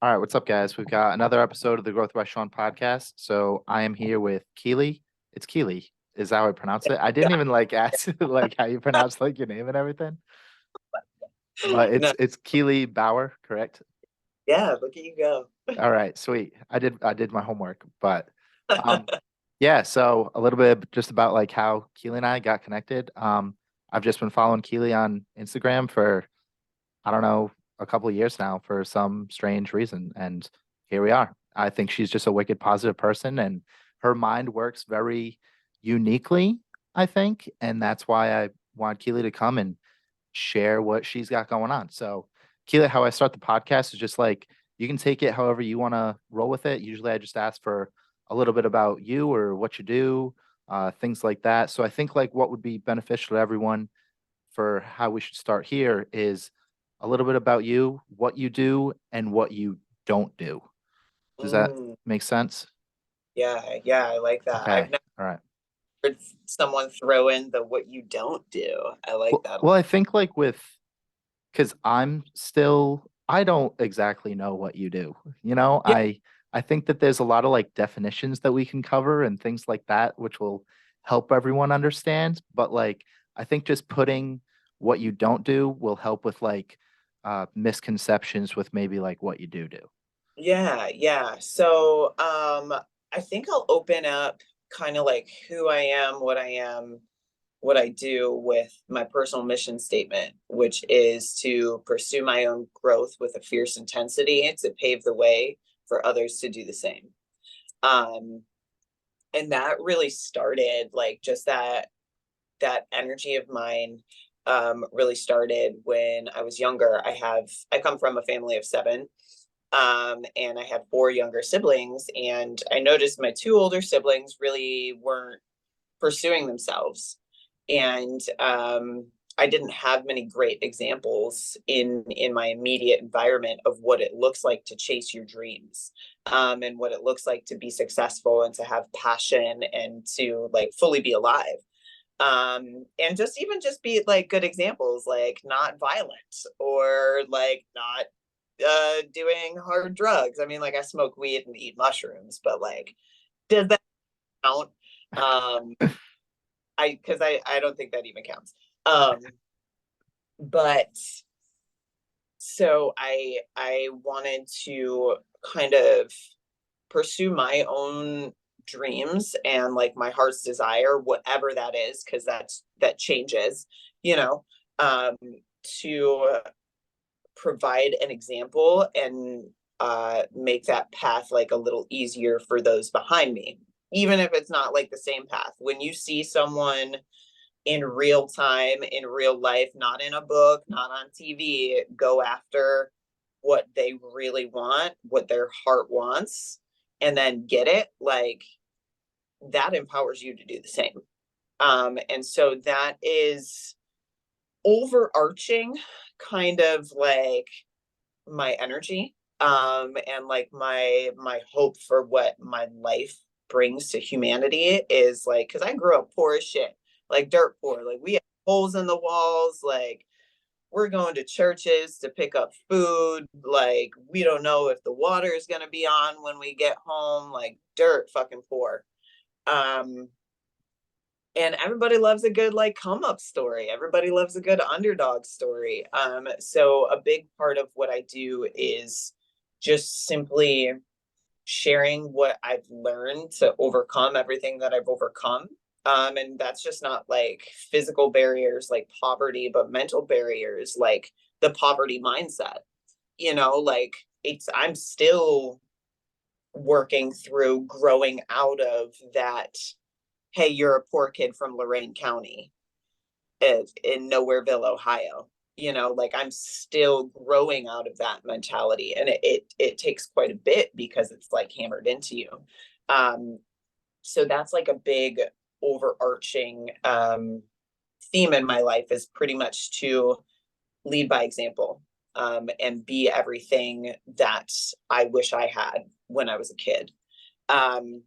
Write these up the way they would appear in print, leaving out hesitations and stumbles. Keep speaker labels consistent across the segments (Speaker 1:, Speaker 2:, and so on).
Speaker 1: All right, what's up, guys? We've got another episode of the Growth by Sean podcast. So I am here with Keely. It's Keely. Is that how I pronounce it? I didn't even ask like how you pronounce like your name and everything, but
Speaker 2: No,
Speaker 1: it's Keely Bauer, correct?
Speaker 2: yeah, look at you go.
Speaker 1: All right, sweet. I did my homework, but um yeah, so a little bit just about like how Keely and I got connected. I've just been following Keely on Instagram for I don't know, a couple of years now for some strange reason. And here we are. I think she's just a wicked positive person and her mind works very uniquely, I think. And that's why I want Keely to come and share what she's got going on. So, Keely, how I start the podcast is just like you can take it however you want to roll with it. Usually I just ask for a little bit about you or what you do, things like that. So, I think like what would be beneficial to everyone for how we should start here is a little bit about you, what you do, and what you don't do. Does that
Speaker 2: Mm,
Speaker 1: make sense?
Speaker 2: yeah, I like that. I've
Speaker 1: Okay.
Speaker 2: never
Speaker 1: All right.
Speaker 2: heard someone throw in the what you don't do. I like
Speaker 1: Well,
Speaker 2: that.
Speaker 1: I think like because I don't exactly know what you do. You know,
Speaker 2: Yeah,
Speaker 1: I think that there's a lot of like definitions that we can cover and things like that, which will help everyone understand. But like, I think just putting what you don't do will help with like misconceptions with maybe like what you do do.
Speaker 2: yeah. So, I think I'll open up kind of like who I am, what I do with my personal mission statement, which is to pursue my own growth with a fierce intensity to pave the way for others to do the same. Um, and that really started like just that energy of mine really started when I was younger. I come from a family of seven, and I have four younger siblings, and I noticed my two older siblings really weren't pursuing themselves, and I didn't have many great examples in my immediate environment of what it looks like to chase your dreams, and what it looks like to be successful and to have passion and to like fully be alive, and just even just be like good examples, like not violent or like not doing hard drugs. I mean, like I smoke weed and eat mushrooms, but like does that count? um I don't think that even counts. But so I wanted to kind of pursue my own dreams and like my heart's desire, whatever that is, because that changes, you know, um, to provide an example and make that path like a little easier for those behind me, even if it's not like the same path. When you see someone in real time, in real life, not in a book, not on TV, go after what they really want, what their heart wants, and then get it, like that empowers you to do the same. And so that is overarching kind of like my energy, and like my hope for what my life brings to humanity is like, because I grew up poor as shit, like dirt poor, like we had holes in the walls, like we're going to churches to pick up food, like we don't know if the water is going to be on when we get home, like dirt fucking poor. um and everybody loves a good like come up story, everybody loves a good underdog story. So a big part of what I do is just simply sharing what I've learned to overcome everything that I've overcome. And that's just not like physical barriers like poverty, but mental barriers like the poverty mindset, like I'm still working through growing out of that. Hey, you're a poor kid from Lorain County in Nowhereville, Ohio. Like I'm still growing out of that mentality, and it takes quite a bit because it's like hammered into you. Um, so that's like a big overarching theme in my life, is pretty much to lead by example, and be everything that I wish I had when I was a kid. Um,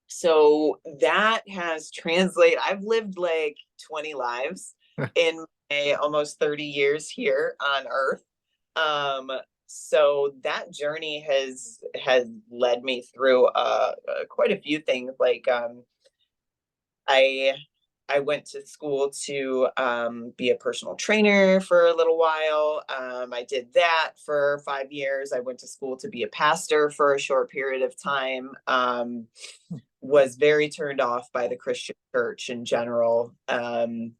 Speaker 2: so that has translated. I've lived like 20 lives in my almost 30 years here on earth. um So that journey has led me through quite a few things. Like I I went to school to be a personal trainer for a little while. I did that for 5 years. I went to school to be a pastor for a short period of time. Was very turned off by the Christian church in general. I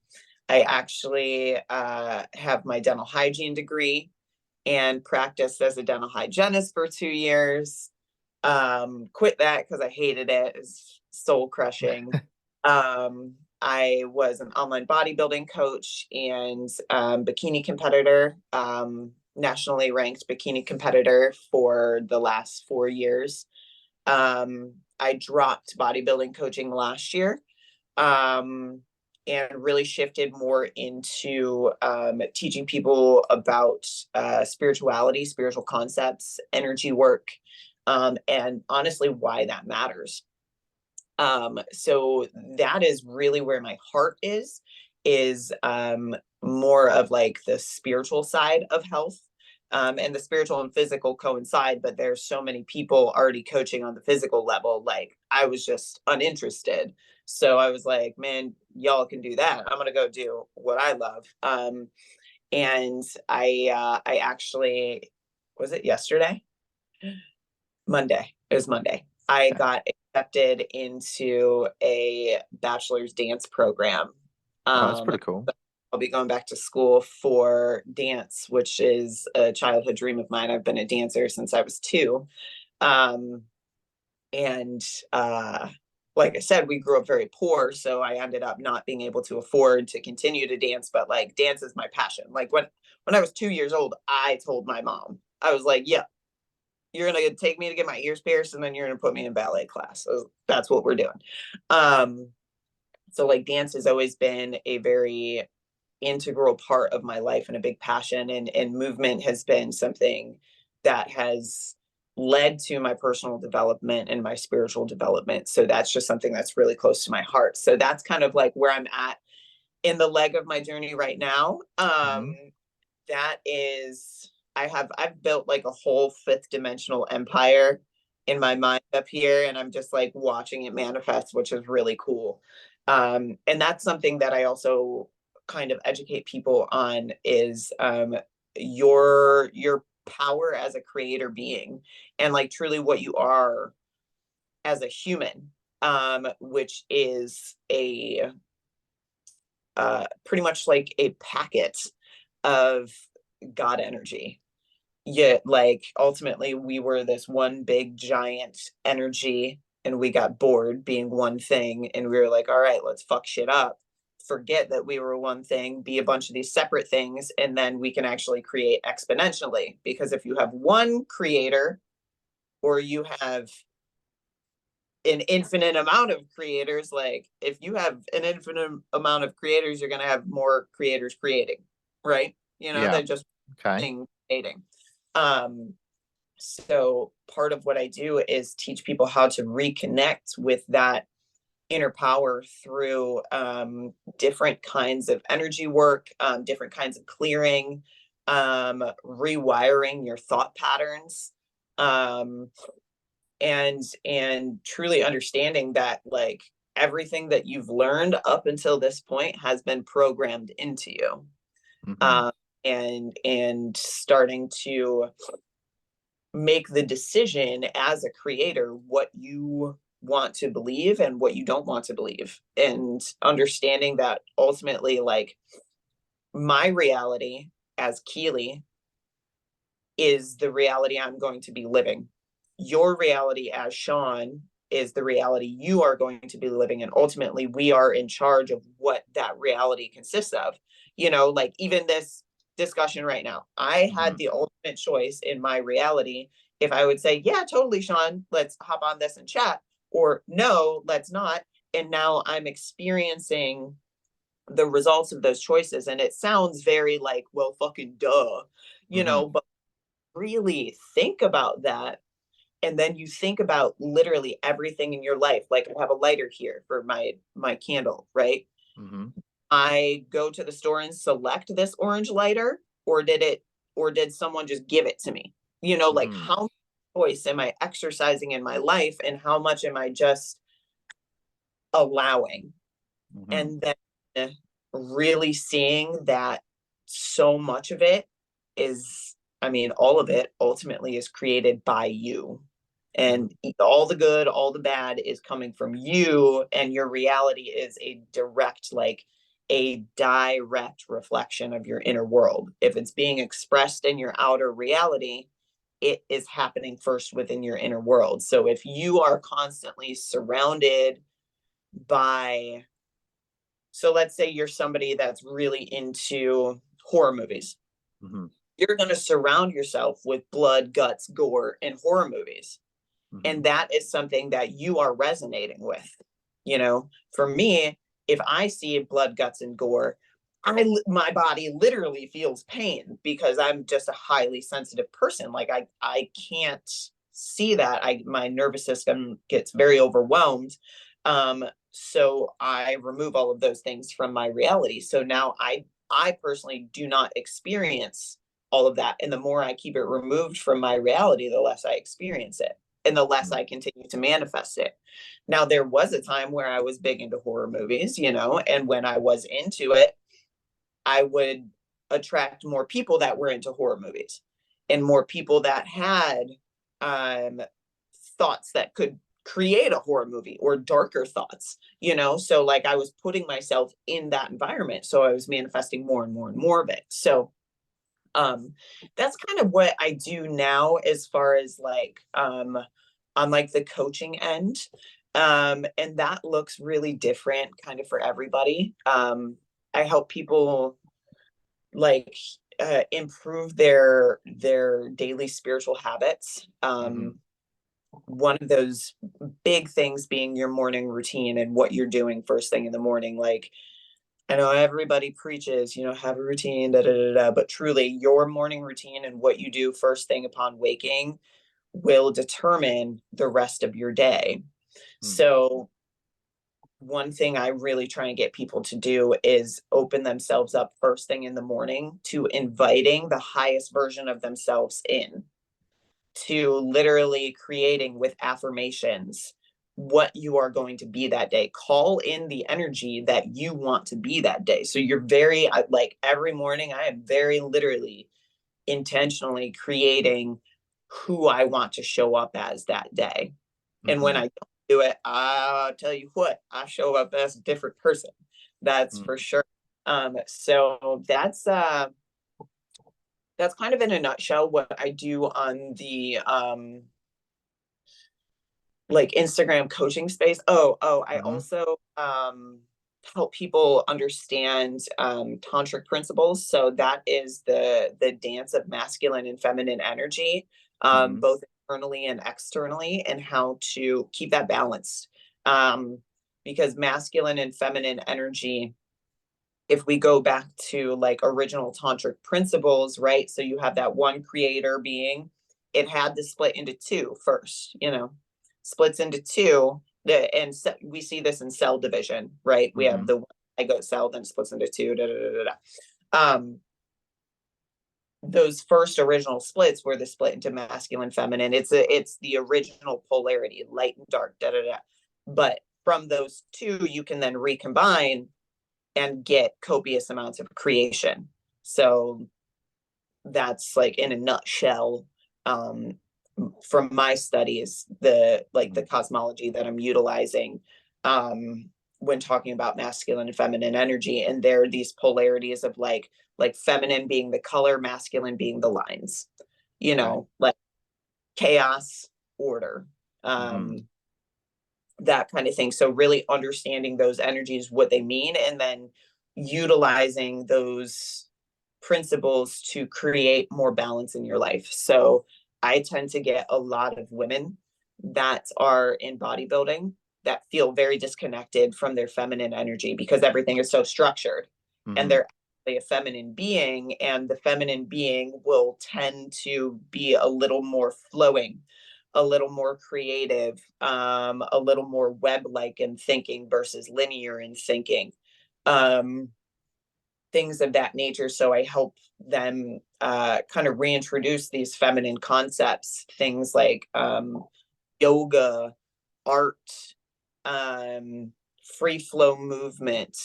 Speaker 2: actually have my dental hygiene degree and practiced as a dental hygienist for 2 years. Quit that because I hated it. It's soul crushing. I was an online bodybuilding coach and bikini competitor, nationally ranked bikini competitor for the last 4 years. I dropped bodybuilding coaching last year, and really shifted more into teaching people about spirituality, spiritual concepts, energy work, and honestly, why that matters. So that is really where my heart is more of like the spiritual side of health. And the spiritual and physical coincide, but there's so many people already coaching on the physical level. Like I was just uninterested. So I was like, man, y'all can do that. I'm gonna go do what I love. And I actually, was it yesterday? Monday. It was Monday. I
Speaker 1: Okay.
Speaker 2: got accepted into a bachelor's dance program.
Speaker 1: Oh, that's
Speaker 2: Um,
Speaker 1: pretty cool.
Speaker 2: I'll be going back to school for dance, which is a childhood dream of mine. I've been a dancer since I was 2. Um, and like I said, we grew up very poor, so I ended up not being able to afford to continue to dance, but like dance is my passion. Like when I was 2 years old, I told my mom, I was like, yeah, you're gonna take me to get my ears pierced and then you're gonna put me in ballet class. So that's what we're doing. Um, so like dance has always been a very integral part of my life and a big passion, and movement has been something that has led to my personal development and my spiritual development. So that's just something that's really close to my heart. So that's kind of like where I'm at in the leg of my journey right now.
Speaker 1: Hmm.
Speaker 2: That is, I've built like a whole fifth dimensional empire in my mind up here, and I'm just like watching it manifest, which is really cool. And that's something that I also kind of educate people on is your power as a creator being, and like truly what you are as a human, which is a pretty much like a packet of God energy. Yet, like, ultimately, we were this one big giant energy, and we got bored being one thing. And we were like, all right, let's fuck shit up. Forget that we were one thing, be a bunch of these separate things, and then we can actually create exponentially. Because if you have one creator, or you have an infinite amount of creators, like if you have an infinite amount of creators, you're going to have more creators creating, right?
Speaker 1: Yeah.
Speaker 2: They're just
Speaker 1: Okay.
Speaker 2: creating. um so part of what I do is teach people how to reconnect with that inner power through different kinds of energy work, different kinds of clearing, rewiring your thought patterns, um, and truly understanding that like everything that you've learned up until this point has been programmed into you,
Speaker 1: Hmm.
Speaker 2: um, and starting to make the decision as a creator what you want to believe and what you don't want to believe, and understanding that ultimately like my reality as Keely is the reality I'm going to be living. Your reality as Sean is the reality you are going to be living. And ultimately, we are in charge of what that reality consists of. Like even this discussion right now, I
Speaker 1: Hmm.
Speaker 2: had the ultimate choice in my reality. If I would say, yeah, totally, Sean, let's hop on this and chat, or no, let's not. And now I'm experiencing the results of those choices. And it sounds very like, well, fucking duh,
Speaker 1: Hmm.
Speaker 2: but really think about that, and then you think about literally everything in your life. Like I have a lighter here for my candle, right?
Speaker 1: Hmm.
Speaker 2: I go to the store and select this orange lighter, or did it or did someone just give it to me? You know, like
Speaker 1: Mm-hmm.
Speaker 2: how much choice am I exercising in my life, and how much am I just allowing?
Speaker 1: Mm-hmm.
Speaker 2: And then really seeing that so much of it is, I mean, all of it ultimately is created by you.
Speaker 1: Mm-hmm.
Speaker 2: And all the good, all the bad is coming from you. And your reality is a direct, like a direct reflection of your inner world. If it's being expressed in your outer reality, it is happening first within your inner world. So if you are constantly surrounded by, so let's say you're somebody that's really into horror movies.
Speaker 1: Mm-hmm.
Speaker 2: You're going to surround yourself with blood, guts, gore, and horror movies.
Speaker 1: Mm-hmm.
Speaker 2: And that is something that you are resonating with. You know, for me, if I see blood, guts, and gore, my body literally feels pain because I'm just a highly sensitive person. Like I can't see that. My nervous system gets very overwhelmed. So I remove all of those things from my reality. So now I personally do not experience all of that. And the more I keep it removed from my reality, the less I experience it and the less I continue to manifest it. Now, there was a time where I was big into horror movies, you know, and when I was into it, I would attract more people that were into horror movies and more people that had um, thoughts that could create a horror movie or darker thoughts, you know? So, like, I was putting myself in that environment. So, I was manifesting more and more and more of it. So, um that's kind of what I do now as far as like on like the coaching end, and that looks really different kind of for everybody. I help people like improve their daily spiritual habits.
Speaker 1: Mm-hmm.
Speaker 2: One of those big things being your morning routine and what you're doing first thing in the morning. Like, I know everybody preaches, you know, have a routine, da, da, da, da, but truly your morning routine and what you do first thing upon waking will determine the rest of your day. So one thing I really try and get people to do is open themselves up first thing in the morning to inviting the highest version of themselves in, to literally creating with affirmations what you are going to be that day. Call in the energy that you want to be that day. So you're very, like every morning, I am very literally intentionally creating who I want to show up as that day. And when
Speaker 1: Mm-hmm.
Speaker 2: I don't do it, I'll tell you what, I show up as a different person. That's for sure. So that's kind of in a nutshell what I do on the like Instagram coaching space. I
Speaker 1: Mm-hmm.
Speaker 2: also help people understand tantric principles. So that is the dance of masculine and feminine energy,
Speaker 1: Mm-hmm.
Speaker 2: both internally and externally, and how to keep that balanced. Um, because masculine and feminine energy, if we go back to like original tantric principles, right? So you have that one creator being, it had to split into two first, you know, splits into two. And we see this in cell division, right? We
Speaker 1: Mm-hmm.
Speaker 2: have the zygote cell, then splits into two. Da, da, da, da, da. Um, those first original splits were the split into masculine, feminine. It's the original polarity, light and dark. Da da da. But from those two, you can then recombine and get copious amounts of creation. So that's like in a nutshell, um, from my studies, the cosmology that I'm utilizing when talking about masculine and feminine energy. And there are these polarities of like feminine being the color, masculine being the lines, you
Speaker 1: Okay.
Speaker 2: know, like chaos, order.
Speaker 1: Mm-hmm.
Speaker 2: That kind of thing. So really understanding those energies, what they mean, and then utilizing those principles to create more balance in your life. So I tend to get a lot of women that are in bodybuilding that feel very disconnected from their feminine energy because everything is so structured, and
Speaker 1: Mm-hmm.
Speaker 2: they're actually a feminine being, and the feminine being will tend to be a little more flowing, a little more creative, a little more web like in thinking versus linear in thinking. Um, things of that nature. So I help them kind of reintroduce these feminine concepts, things like yoga, art, free flow movement,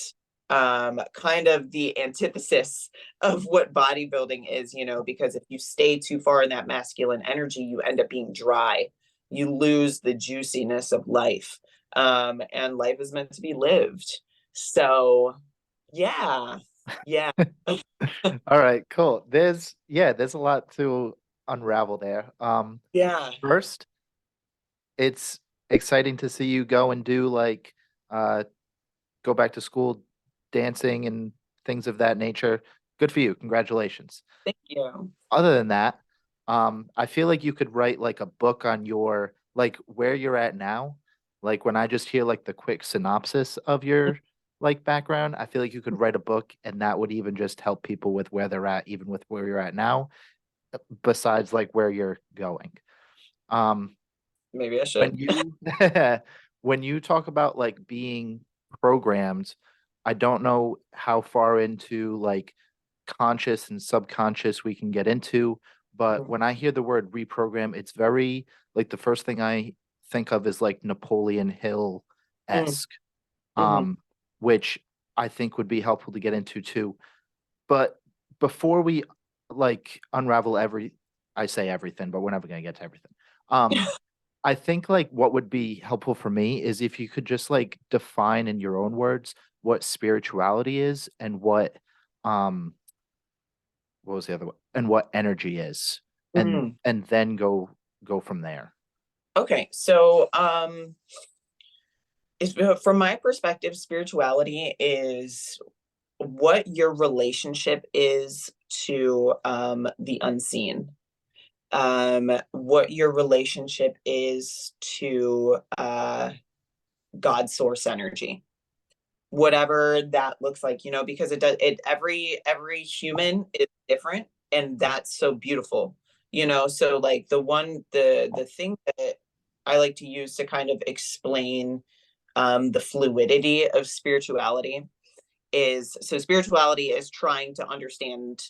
Speaker 2: kind of the antithesis of what bodybuilding is, you know, because if you stay too far in that masculine energy, you end up being dry. You lose the juiciness of life. And life is meant to be lived. So, yeah, yeah.
Speaker 1: All right, cool. There's a lot to unravel there.
Speaker 2: Yeah.
Speaker 1: First, it's exciting to see you go and do like uh go back to school dancing and things of that nature. Good for you. Congratulations.
Speaker 2: Thank you.
Speaker 1: Other than that, I feel like you could write like a book on your like where you're at now. Like when I just hear like the quick synopsis of your like background, I feel like you could write a book and that would even just help people with where they're at, even with where you're at now, besides like where you're going. Um,
Speaker 2: Maybe I
Speaker 1: when
Speaker 2: should.
Speaker 1: you when you talk about like being programmed, I don't know how far into like conscious and subconscious we can get into, but when I hear the word reprogram, it's very like the first thing I think of is like Napoleon Hill-esque,
Speaker 2: Mm-hmm.
Speaker 1: um, which I think would be helpful to get into too. But before we like unravel I say everything, but we're never gonna get to everything. I think like what would be helpful for me is if you could just like define in your own words what spirituality is and um what was the other one? And what energy is.
Speaker 2: Mm.
Speaker 1: And then go from there.
Speaker 2: Okay, so from my perspective, spirituality is what your relationship is to the unseen, what your relationship is to God's source energy, whatever that looks like, you know, because it does it every human is different, and that's so beautiful, you know. So like the thing that I like to use to kind of explain the fluidity of spirituality is, so spirituality is trying to understand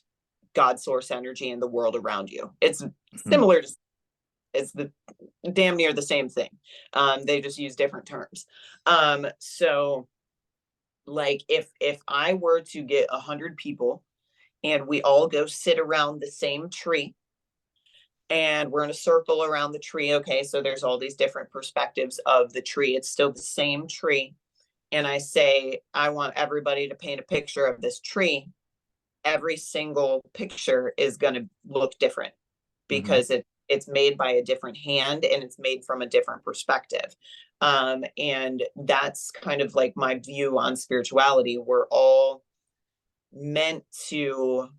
Speaker 2: God's source energy and the world around you. It's
Speaker 1: Mhm.
Speaker 2: similar to, it's the damn near the same thing. They just use different terms. So like if I were to get 100 people and we all go sit around the same tree and we're in a circle around the tree, okay, so there's all these different perspectives of the tree. It's still the same tree. And I say, I want everybody to paint a picture of this tree. Every single picture is going to look different
Speaker 1: Mhm.
Speaker 2: because it's made by a different hand and it's made from a different perspective. And that's kind of like my view on spirituality. We're all meant to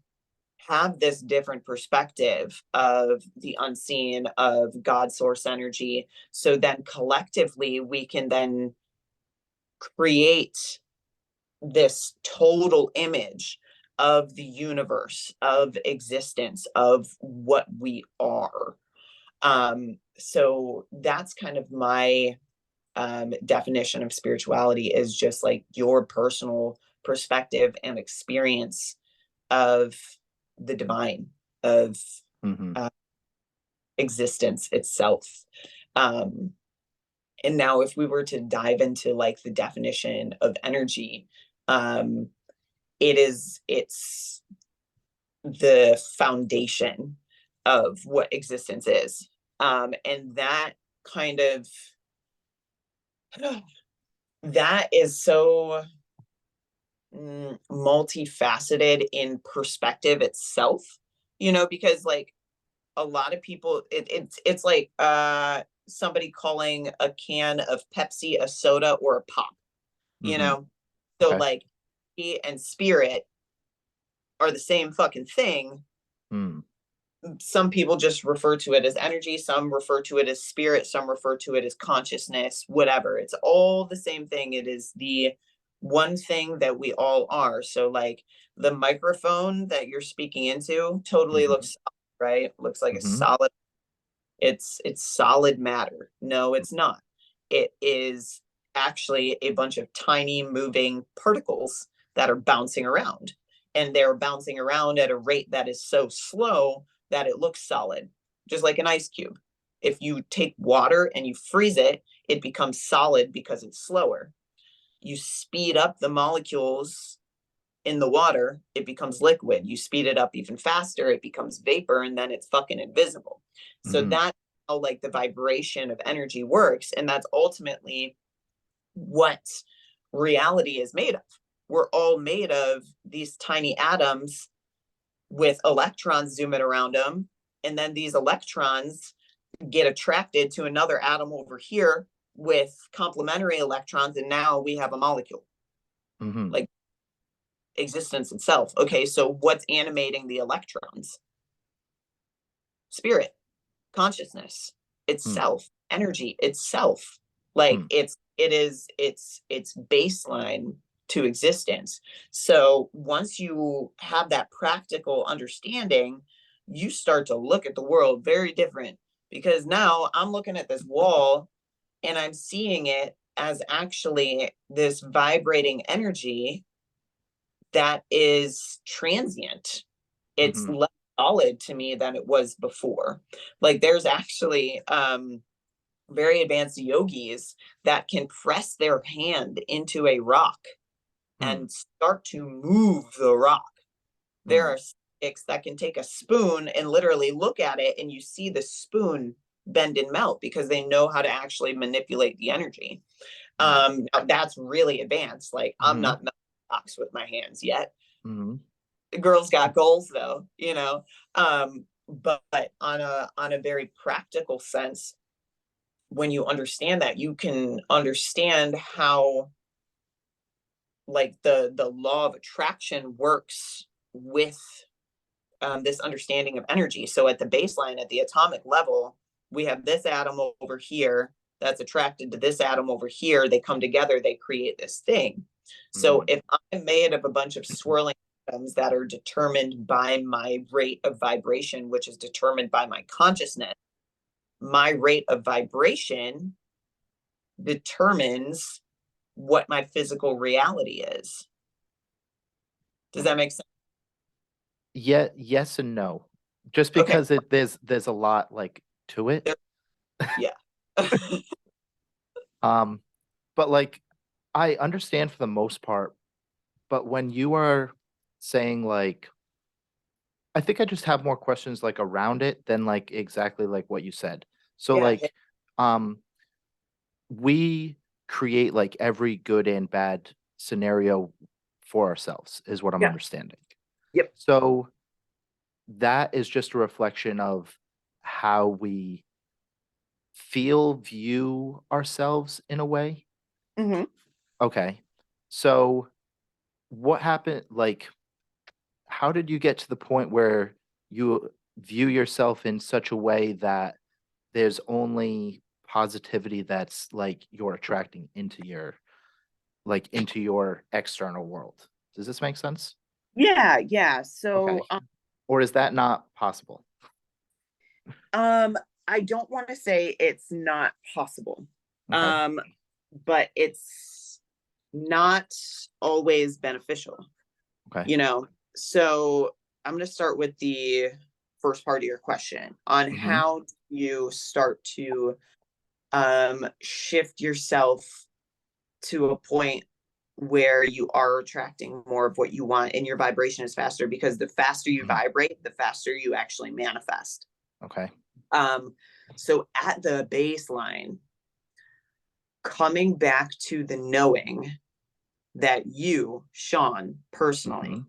Speaker 2: have this different perspective of the unseen, of God's source energy. So then collectively, we can then create this total image of the universe, of existence, of what we are. So that's kind of my definition of spirituality, is just like your personal perspective and experience of the divine, of
Speaker 1: Mhm.
Speaker 2: uh, existence itself. Um, and now if we were to dive into like the definition of energy, um, it's the foundation of what existence is. And that kind of that is so multifaceted in perspective itself, you know, because like a lot of people, it's like somebody calling a can of Pepsi a soda or a pop, you
Speaker 1: Mhm.
Speaker 2: know. So
Speaker 1: Okay.
Speaker 2: like he and spirit are the same fucking thing.
Speaker 1: Mm.
Speaker 2: Some people just refer to it as energy, some refer to it as spirit, some refer to it as consciousness, whatever. It's all the same thing. It is the one thing that we all are. So like the microphone that you're speaking into totally
Speaker 1: Mhm.
Speaker 2: looks solid, right? Looks like a
Speaker 1: Mhm.
Speaker 2: solid, it's solid matter. No, it's not. It is actually a bunch of tiny moving particles that are bouncing around. and they're bouncing around at a rate that is so slow that it looks solid, just like an ice cube. If you take water and you freeze it, it becomes solid because it's slower. You speed up the molecules in the water, it becomes liquid. You speed it up even faster, it becomes vapor, and then it's fucking invisible. So that's how like the vibration of energy works. And that's ultimately what reality is made of. We're all made of these tiny atoms with electrons zooming around them. And then these electrons get attracted to another atom over here with complementary electrons. And now we have a molecule. Like existence itself. Okay, so what's animating the electrons? Spirit, consciousness, itself, energy itself. Like it's baseline to existence. So once you have that practical understanding, you start to look at the world very different, because now I'm looking at this wall and I'm seeing it as actually this vibrating energy that is transient. It's less solid to me than it was before. Like there's actually very advanced yogis that can press their hand into a rock and start to move the rock. There are psychics that can take a spoon and literally look at it and you see the spoon bend and melt because they know how to actually manipulate the energy. That's really advanced. Like I'm not box with my hands yet. The girl's got goals though, you know. But on a very practical sense, when you understand that, you can understand how like the law of attraction works with this understanding of energy. So at the baseline, at the atomic level, we have this atom over here that's attracted to this atom over here. They come together, they create this thing. So if I'm made of a bunch of swirling atoms that are determined by my rate of vibration, which is determined by my consciousness, my rate of vibration determines what my physical reality is. Does that make sense?
Speaker 1: Yeah, yes and no. Just because there's a lot like to it.
Speaker 2: Yeah.
Speaker 1: But like I understand for the most part, but when you are saying like I think I just have more questions like around it than like exactly like what you said. So like we create like every good and bad scenario for ourselves is what I'm understanding.
Speaker 2: Yep.
Speaker 1: So that is just a reflection of how we view ourselves in a way. Okay. So what happened? Like, how did you get to the point where you view yourself in such a way that there's only positivity that's like you're attracting into your external world? Does this make sense?
Speaker 2: Yeah. So
Speaker 1: Okay. Or is that not possible?
Speaker 2: I don't want to say it's not possible.
Speaker 1: Okay.
Speaker 2: But it's not always beneficial.
Speaker 1: Okay.
Speaker 2: You know, so I'm going to start with the first part of your question on how you start to shift yourself to a point where you are attracting more of what you want and your vibration is faster, because the faster you vibrate, the faster you actually manifest.
Speaker 1: Okay.
Speaker 2: So at the baseline, coming back to the knowing that you, Sean, personally,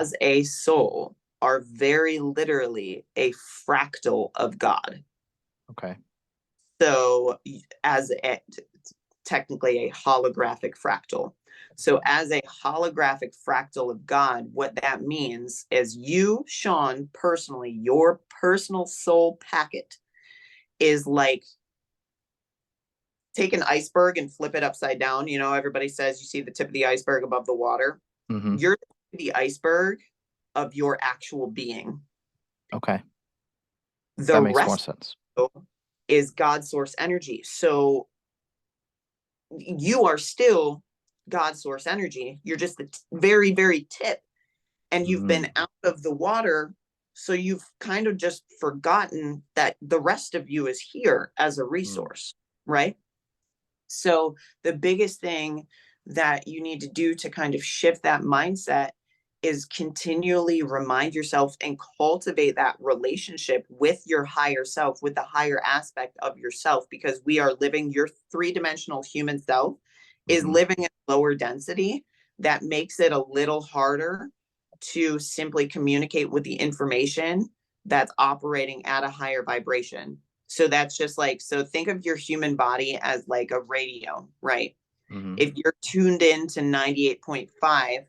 Speaker 2: as a soul, are very literally a fractal of God.
Speaker 1: Okay.
Speaker 2: So technically a holographic fractal. So as a holographic fractal of God, what that means is you, Sean, personally, your personal soul packet is like, take an iceberg and flip it upside down. You know, everybody says you see the tip of the iceberg above the water. You're the iceberg of your actual being.
Speaker 1: Okay.
Speaker 2: The
Speaker 1: that makes
Speaker 2: rest
Speaker 1: more sense.
Speaker 2: is God source energy. So you are still God source energy. You're just the very, very tip and you've been out of the water. So you've kind of just forgotten that the rest of you is here as a resource, right? So the biggest thing that you need to do to kind of shift that mindset is continually remind yourself and cultivate that relationship with your higher self, with the higher aspect of yourself, because we are living, your three-dimensional human self is living in lower density. That makes it a little harder to simply communicate with the information that's operating at a higher vibration. So that's just like, so think of your human body as like a radio, right? If you're tuned in to 98.5,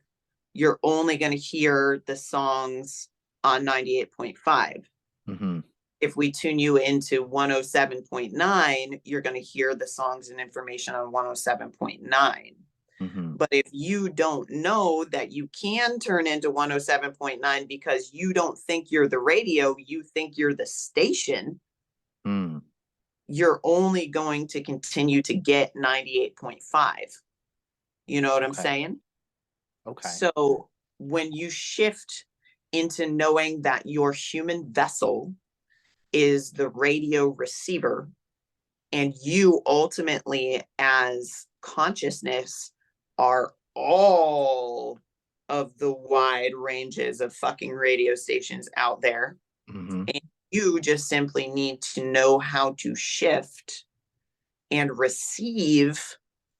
Speaker 2: you're only going to hear the songs on 98.5. If we tune you into 107.9, you're going to hear the songs and information on 107.9. But if you don't know that you can turn into 107.9 because you don't think you're the radio, you think you're the station, you're only going to continue to get 98.5. You know what I'm saying?
Speaker 1: Okay.
Speaker 2: So when you shift into knowing that your human vessel is the radio receiver, and you ultimately as consciousness are all of the wide ranges of fucking radio stations out there, and you just simply need to know how to shift and receive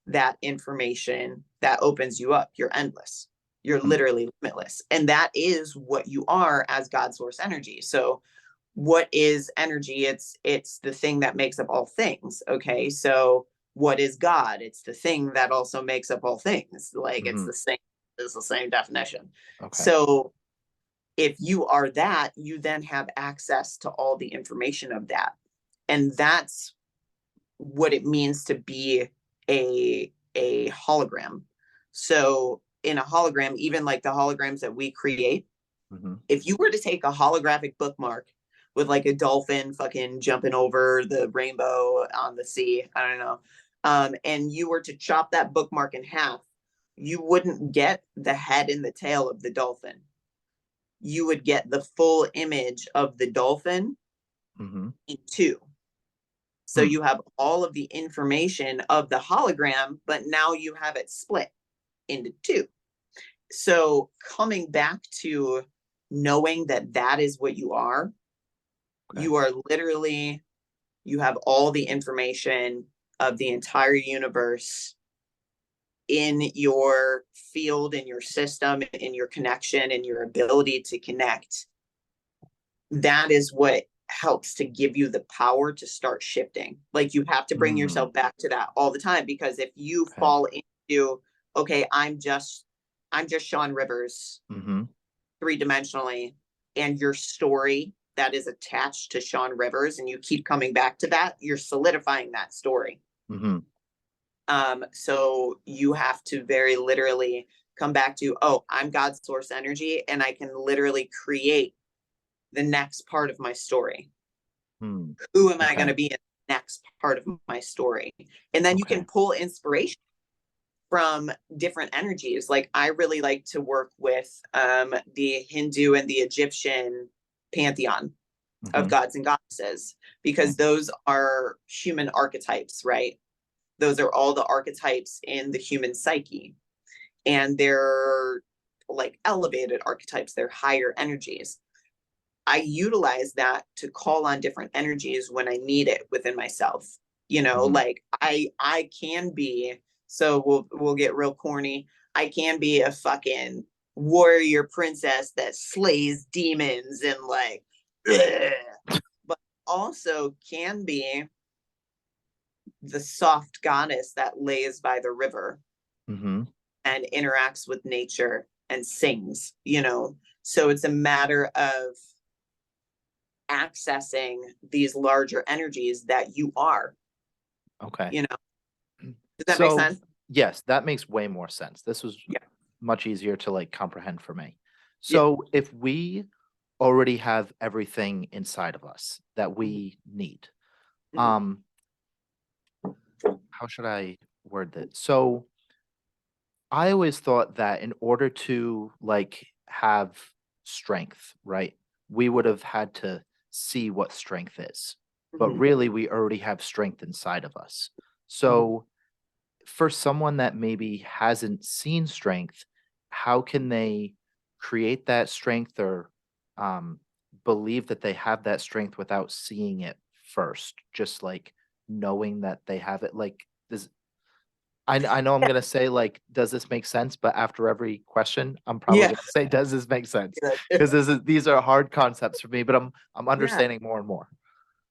Speaker 2: that information, that opens you up. You're endless. You're literally limitless. And that is what you are as God source energy. So what is energy? It's the thing that makes up all things. Okay. So what is God? It's the thing that also makes up all things. Like it's the same definition. So if you are that, you then have access to all the information of that. And that's what it means to be a hologram. So in a hologram, even like the holograms that we create, if you were to take a holographic bookmark with like a dolphin fucking jumping over the rainbow on the sea, I don't know, and you were to chop that bookmark in half, you wouldn't get the head and the tail of the dolphin. You would get the full image of the dolphin in two. So you have all of the information of the hologram, but now you have it split into two. So coming back to knowing that that is what you are, you are literally, you have all the information of the entire universe in your field, in your system, in your connection, in your ability to connect. That is what helps to give you the power to start shifting. Like you have to bring yourself back to that all the time, because if you fall into, okay, I'm just Sean Rivers, three-dimensionally, and your story that is attached to Sean Rivers, and you keep coming back to that, you're solidifying that story. So you have to very literally come back to, oh, I'm God's source energy, and I can literally create the next part of my story. Who am I going to be in the next part of my story? And then you can pull inspiration from different energies. Like I really like to work with the Hindu and the Egyptian pantheon of gods and goddesses, because those are human archetypes, right? Those are all the archetypes in the human psyche, and they're like elevated archetypes. They're higher energies. I utilize that to call on different energies when I need it within myself. You know, like I can be, so we'll get real corny. I can be a fucking warrior princess that slays demons and like, but also can be the soft goddess that lays by the river and interacts with nature and sings, you know. So it's a matter of accessing these larger energies that you are. You know, does that make sense?
Speaker 1: Yes, that makes way more sense. This was much easier to like comprehend for me. So if we already have everything inside of us that we need, how should I word that? So I always thought that in order to like have strength, right? We would have had to see what strength is, but
Speaker 2: Mhm,
Speaker 1: really we already have strength inside of us.
Speaker 2: mhm.
Speaker 1: So for someone that maybe hasn't seen strength, how can they create that strength or um, believe that they have that strength without seeing it first? Just like knowing that they have it. Like, does I know I'm
Speaker 2: Yeah,
Speaker 1: gonna say like, does this make sense? But after every question, I'm probably
Speaker 2: yeah,
Speaker 1: gonna say, does this make sense?
Speaker 2: yeah,
Speaker 1: Because these are hard concepts for me, but I'm
Speaker 2: yeah,
Speaker 1: understanding more and more.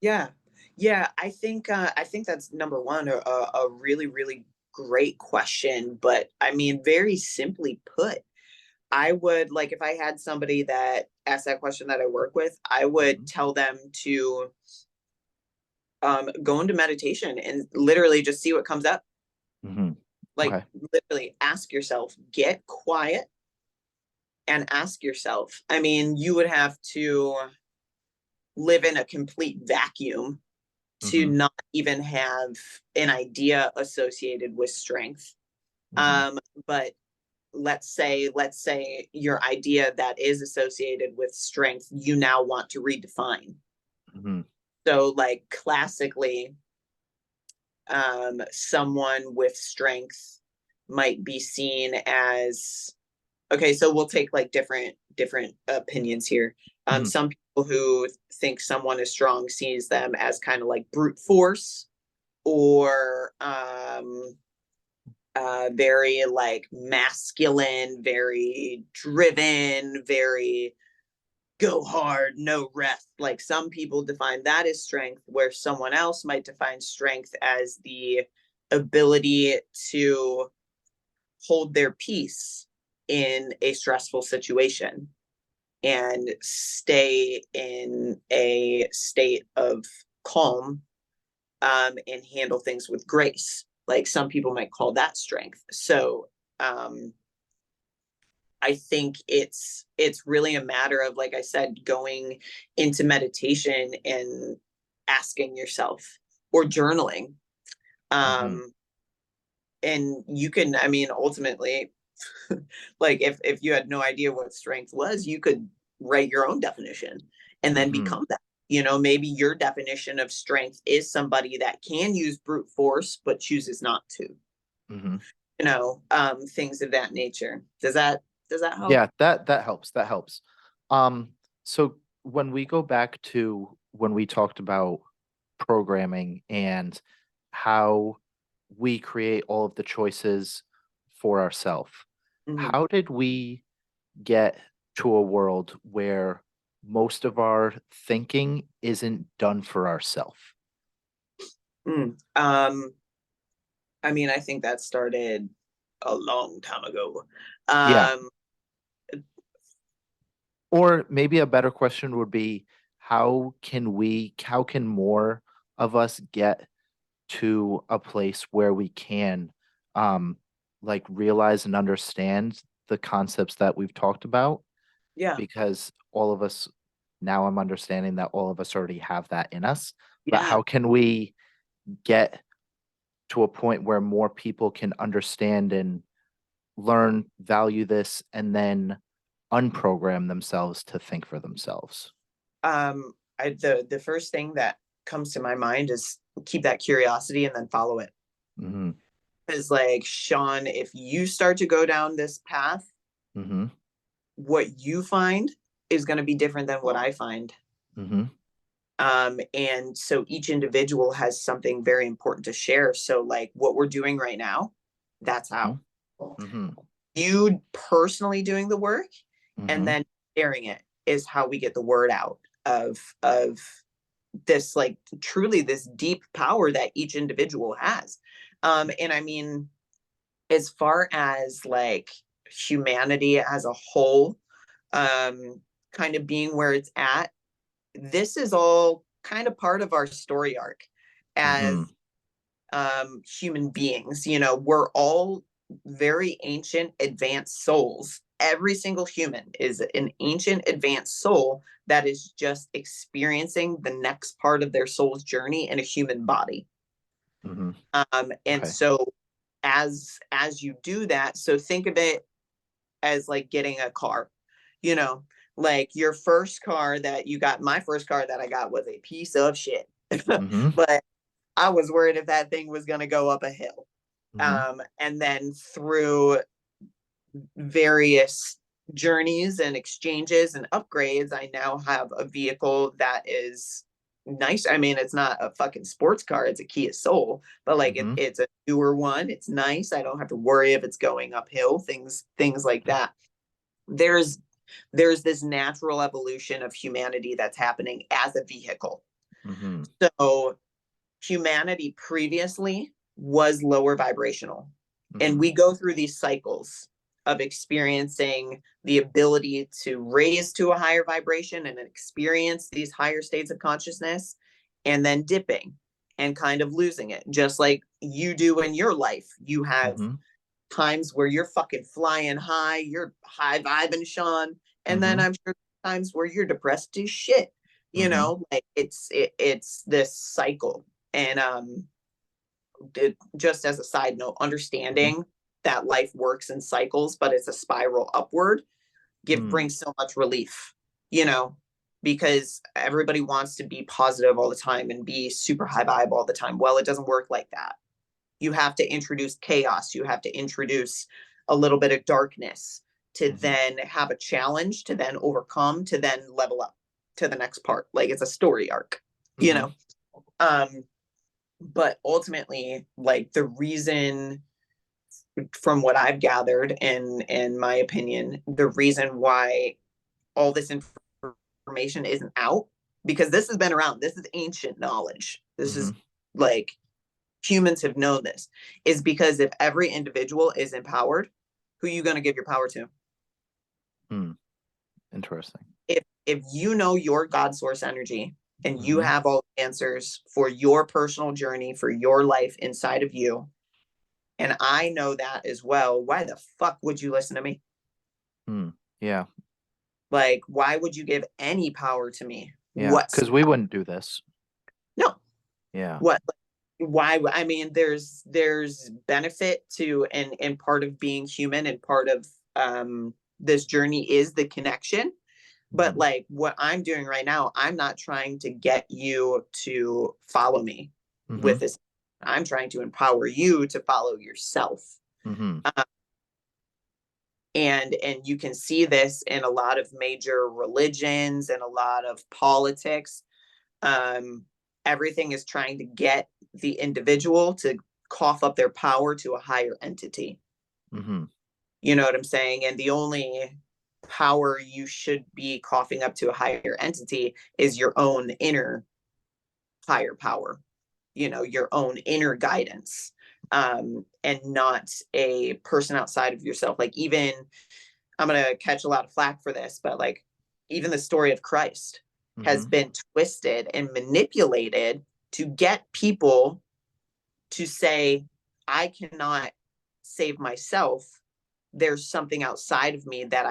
Speaker 2: yeah, yeah. I think that's number one, a really, really great question. But I mean, very simply put, I would like if I had somebody that asked that question that I work with, I would
Speaker 1: Mhm,
Speaker 2: tell them to go into meditation and literally just see what comes up.
Speaker 1: mhm.
Speaker 2: Like
Speaker 1: Okay.
Speaker 2: literally ask yourself, get quiet and ask yourself. I mean, you would have to live in a complete vacuum to
Speaker 1: Mhm,
Speaker 2: not even have an idea associated with strength.
Speaker 1: mhm,
Speaker 2: Um, but let's say your idea that is associated with strength, you now want to redefine.
Speaker 1: mhm,
Speaker 2: So like classically, someone with strength might be seen as okay, so we'll take like different opinions here.
Speaker 1: mhm,
Speaker 2: Some people who think someone is strong sees them as kind of like brute force or very like masculine, very driven, very go hard, no rest. Like some people define that as strength, where someone else might define strength as the ability to hold their peace in a stressful situation and stay in a state of calm and handle things with grace. Like some people might call that strength. So um, I think it's really a matter of, like I said, going into meditation and asking yourself or journaling.
Speaker 1: mhm,
Speaker 2: Um, and you can, I mean, ultimately, like if you had no idea what strength was, you could write your own definition and then
Speaker 1: mhm,
Speaker 2: become that. You know, maybe your definition of strength is somebody that can use brute force but chooses not to.
Speaker 1: mhm.
Speaker 2: You know, things of that nature. Does that help?
Speaker 1: Yeah, that helps, that helps. Um, so when we go back to when we talked about programming and how we create all of the choices for ourselves,
Speaker 2: Mhm.
Speaker 1: how did we get to a world where most of our thinking isn't done for ourselves?
Speaker 2: Mm. I mean, I think that started a long time ago.
Speaker 1: Yeah.
Speaker 2: Um,
Speaker 1: Or maybe a better question would be how can more of us get to a place where we can um like realize and understand the concepts that we've talked about,
Speaker 2: yeah,
Speaker 1: because all of us now I'm understanding that all of us already have that in us, but
Speaker 2: yeah.
Speaker 1: how can we get to a point where more people can understand and learn, value this, and then unprogram themselves to think for themselves?
Speaker 2: The first thing that comes to my mind is keep that curiosity and then follow it.
Speaker 1: Mhm.
Speaker 2: Because, like Sean, if you start to go down this path,
Speaker 1: Mhm.
Speaker 2: what you find is going to be different than what I find.
Speaker 1: Mhm.
Speaker 2: And so each individual has something very important to share. So, like what we're doing right now, that's how
Speaker 1: Mhm. Mhm.
Speaker 2: you personally doing the work and
Speaker 1: Mhm.
Speaker 2: then sharing it is how we get the word out of this like truly this deep power that each individual has. And I mean, as far as like humanity as a whole, um, kind of being where it's at, this is all kind of part of our story arc
Speaker 1: Mhm.
Speaker 2: as human beings. You know, we're all very ancient, advanced souls. Every single human is an ancient, advanced soul that is just experiencing the next part of their soul's journey in a human body.
Speaker 1: Mhm.
Speaker 2: And
Speaker 1: Okay.
Speaker 2: so, as you do that, so think of it as like getting a car. you know, like your first car that you got, my first car that I got was a piece of shit.
Speaker 1: Mm-hmm.
Speaker 2: But I was worried if that thing was going to go up a hill.
Speaker 1: Mm-hmm.
Speaker 2: And then through various journeys and exchanges and upgrades, I now have a vehicle that is nice. I mean, it's not a fucking sports car, it's a Kia Soul, but like
Speaker 1: Mm-hmm.
Speaker 2: it's a newer one. It's nice. I don't have to worry if it's going uphill, things like that. There's there's this natural evolution of humanity that's happening as a vehicle.
Speaker 1: Mm-hmm.
Speaker 2: So humanity previously was lower vibrational. And
Speaker 1: Mm-hmm.
Speaker 2: we go through these cycles of experiencing the ability to raise to a higher vibration and experience these higher states of consciousness, and then dipping and kind of losing it, just like you do in your life. You have
Speaker 1: Mm-hmm.
Speaker 2: times where you're fucking flying high, you're high vibing, Sean. And then
Speaker 1: Mm-hmm.
Speaker 2: I'm sure times where you're depressed as shit.
Speaker 1: Mm-hmm.
Speaker 2: Like it's this cycle. And just as a side note,
Speaker 1: Mm-hmm.
Speaker 2: understanding that life works in cycles, but it's a spiral upward,
Speaker 1: Mm.
Speaker 2: brings so much relief, you know, because everybody wants to be positive all the time and be super high vibe all the time. Well, it doesn't work like that. You have to introduce chaos. You have to introduce a little bit of darkness to
Speaker 1: Mm-hmm.
Speaker 2: then have a challenge, to then overcome, to then level up to the next part. Like it's a story arc, you
Speaker 1: Mm-hmm.
Speaker 2: know. But ultimately, like the reason, from what I've gathered and in my opinion, the reason why all this information isn't out, because this has been around, this is ancient knowledge, this
Speaker 1: Mm-hmm.
Speaker 2: is like humans have known this, is because if every individual is empowered, who are you going to give your power to?
Speaker 1: Mm. Interesting.
Speaker 2: If you know your God source energy and you
Speaker 1: Mm-hmm.
Speaker 2: have all the answers for your personal journey, for your life inside of you, and I know that as well, why the fuck would you listen to me?
Speaker 1: Mm. Yeah.
Speaker 2: Like, why would you give any power to me?
Speaker 1: Yeah.
Speaker 2: What's
Speaker 1: Because we wouldn't do this.
Speaker 2: no?
Speaker 1: Yeah.
Speaker 2: What? Why? I mean, there's benefit to, and part of being human and part of this journey is the connection. But
Speaker 1: Mm-hmm.
Speaker 2: like what I'm doing right now, I'm not trying to get you to follow me
Speaker 1: Mm-hmm.
Speaker 2: with this. I'm trying to empower you to follow yourself.
Speaker 1: Mm-hmm.
Speaker 2: Uh, and you can see this in a lot of major religions and a lot of politics. um, Everything is trying to get the individual to cough up their power to a higher entity.
Speaker 1: Mm-hmm.
Speaker 2: You know what I'm saying? And the only power you should be coughing up to a higher entity is your own inner higher power, you know, your own inner guidance, and not a person outside of yourself. Like, even, I'm going to catch a lot of flack for this, but like, even the story of Christ has
Speaker 1: Mm-hmm.
Speaker 2: been twisted and manipulated to get people to say, I cannot save myself. There's something outside of me that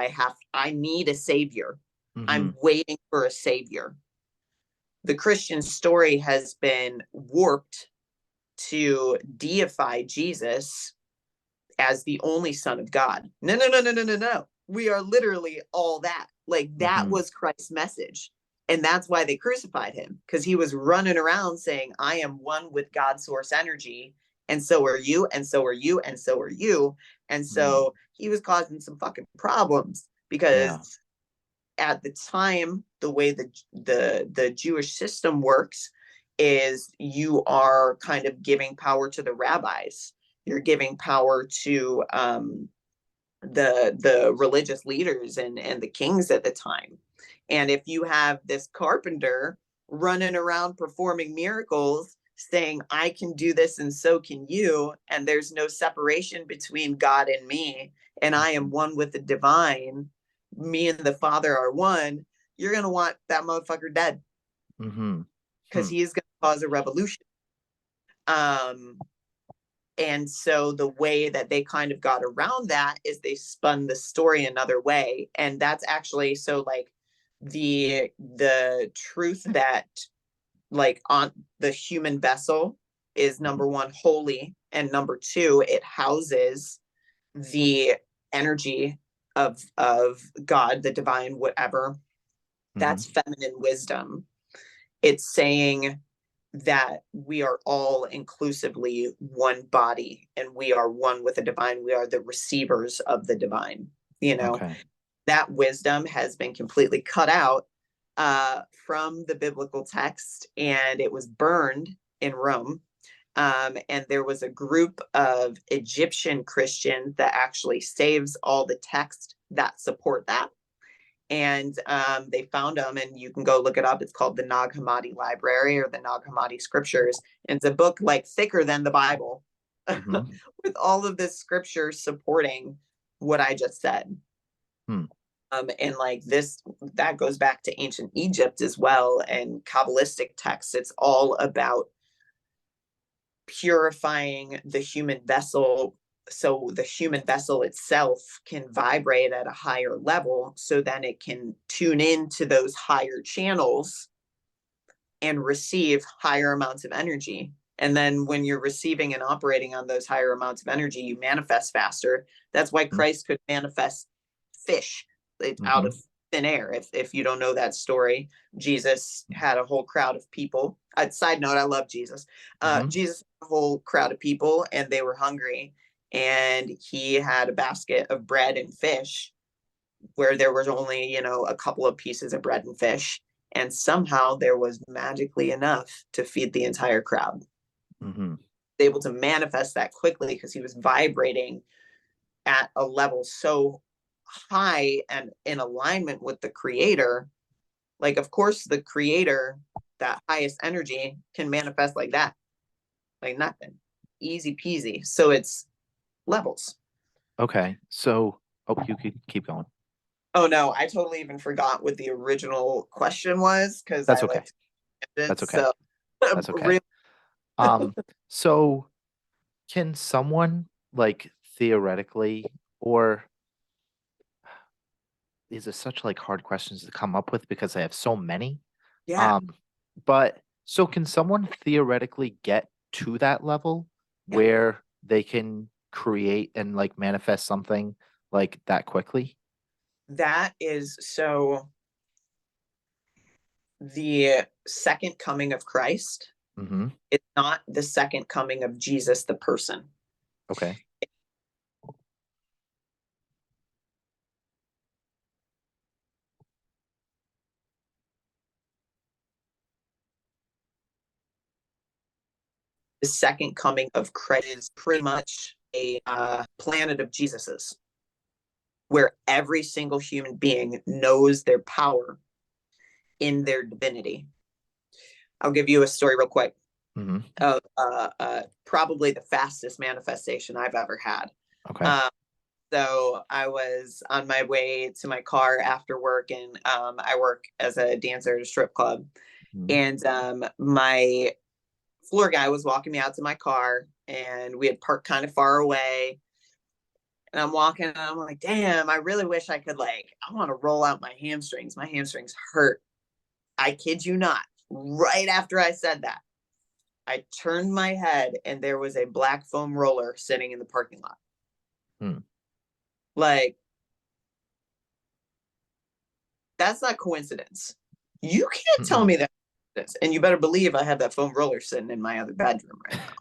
Speaker 2: I need a savior.
Speaker 1: Mm-hmm.
Speaker 2: I'm waiting for a savior. The Christian story has been warped to deify Jesus as the only son of God. No, no, no, no, no, no, no. We are literally all that. Like, that
Speaker 1: Mm-hmm.
Speaker 2: was Christ's message. And that's why they crucified him, because he was running around saying, I am one with God's source energy. And so are you. And so are you. And so are you. And
Speaker 1: Mm.
Speaker 2: so he was causing some fucking problems
Speaker 1: Yeah.
Speaker 2: because at the time, the way the Jewish system works is you are kind of giving power to the rabbis. You're giving power to the religious leaders and the kings at the time. And if you have this carpenter running around performing miracles, saying, I can do this and so can you, and there's no separation between God and me, and I am
Speaker 1: Mm-hmm.
Speaker 2: one with the divine, me and the Father are one, you're going to want that motherfucker dead,
Speaker 1: Mm-hmm.
Speaker 2: because he is going to cause a revolution. Um, and so the way that they kind of got around that is they spun the story another way. And that's actually, so like, the truth that, like, on the human vessel is, number one, holy, and number two, it houses the energy of God, the divine, whatever. That's feminine wisdom. It's saying that we are all inclusively one body, and we are one with the divine. We are the receivers of the divine.
Speaker 1: Okay.
Speaker 2: That wisdom has been completely cut out from the biblical text, and it was burned in Rome. And there was a group of Egyptian Christians that actually saves all the text that support that. And they found them, and you can go look it up. It's called the Nag Hammadi Library, or the Nag Hammadi Scriptures. And it's a book like thicker than the Bible, with all of this scripture supporting what I just said. And like this, that goes back to ancient Egypt as well, and Kabbalistic texts. It's all about purifying the human vessel, so the human vessel itself can vibrate at a higher level, so then it can tune into those higher channels and receive higher amounts of energy. And then when you're receiving and operating on those higher amounts of energy, you manifest faster. That's why Christ could manifest fish out of thin air. If you don't know that story, Jesus had a whole crowd of people. Side note, I love Jesus. Jesus had a whole crowd of people, and they were hungry, and he had a basket of bread and fish where there was only, a couple of pieces of bread and fish, and somehow there was magically enough to feed the entire crowd. Able to manifest that quickly because he was vibrating at a level so high and in alignment with the creator. Like, of course, the creator, that highest energy, can manifest like that, like nothing, easy peasy. So it's levels.
Speaker 1: Okay. So, you could keep going.
Speaker 2: Oh no, I totally even forgot what the original question was, because
Speaker 1: That's
Speaker 2: I
Speaker 1: okay.
Speaker 2: like
Speaker 1: That's okay.
Speaker 2: so
Speaker 1: That's okay. So can someone, like, theoretically, or these are such like hard questions to come up with because I have so many.
Speaker 2: Yeah.
Speaker 1: But so can someone theoretically get to that level where they can create and like manifest something like that quickly?
Speaker 2: That is so the second coming of Christ. It's not the second coming of Jesus, the person.
Speaker 1: Okay.
Speaker 2: The second coming of Christ is pretty much a planet of Jesus's, where every single human being knows their power in their divinity. I'll give you a story real quick of probably the fastest manifestation I've ever had.
Speaker 1: Okay.
Speaker 2: So I was on my way to my car after work, and I work as a dancer at a strip club. And my floor guy was walking me out to my car, and we had parked kind of far away. And I'm walking, and I'm like, damn, I really wish I could, I want to roll out my hamstrings. My hamstrings hurt. I kid you not. Right after I said that, I turned my head, and there was a black foam roller sitting in the parking lot. Like, that's not coincidence. You can't tell me that. And you better believe I have that foam roller sitting in my other bedroom right now.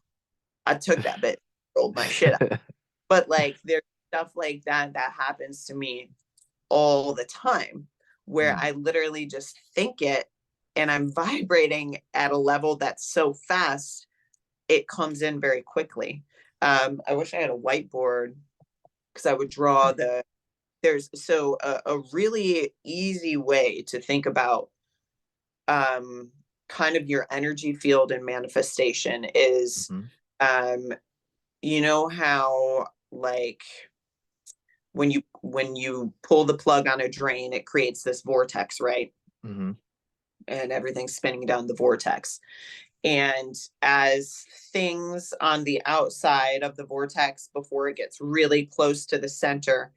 Speaker 2: I took that bit, rolled my shit up. But there's stuff like that happens to me all the time, where I literally just think it, and I'm vibrating at a level that's so fast, it comes in very quickly. I wish I had a whiteboard, because I would draw there's a really easy way to think about kind of your energy field and manifestation is you know how when you pull the plug on a drain, it creates this vortex, right? And everything's spinning down the vortex. And as things on the outside of the vortex, before it gets really close to the center,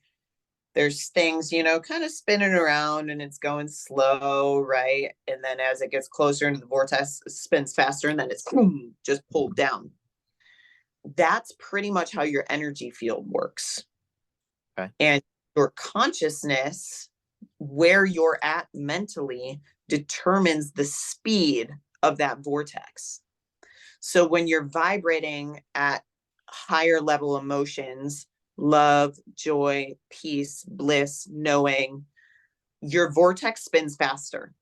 Speaker 2: there's things, kind of spinning around, and it's going slow, right? And then as it gets closer into the vortex, it spins faster, and then it's just pulled down. That's pretty much how your energy field works.
Speaker 1: Okay.
Speaker 2: And your consciousness, where you're at mentally, determines the speed of that vortex. So when you're vibrating at higher level emotions, love, joy, peace, bliss, knowing, your vortex spins faster.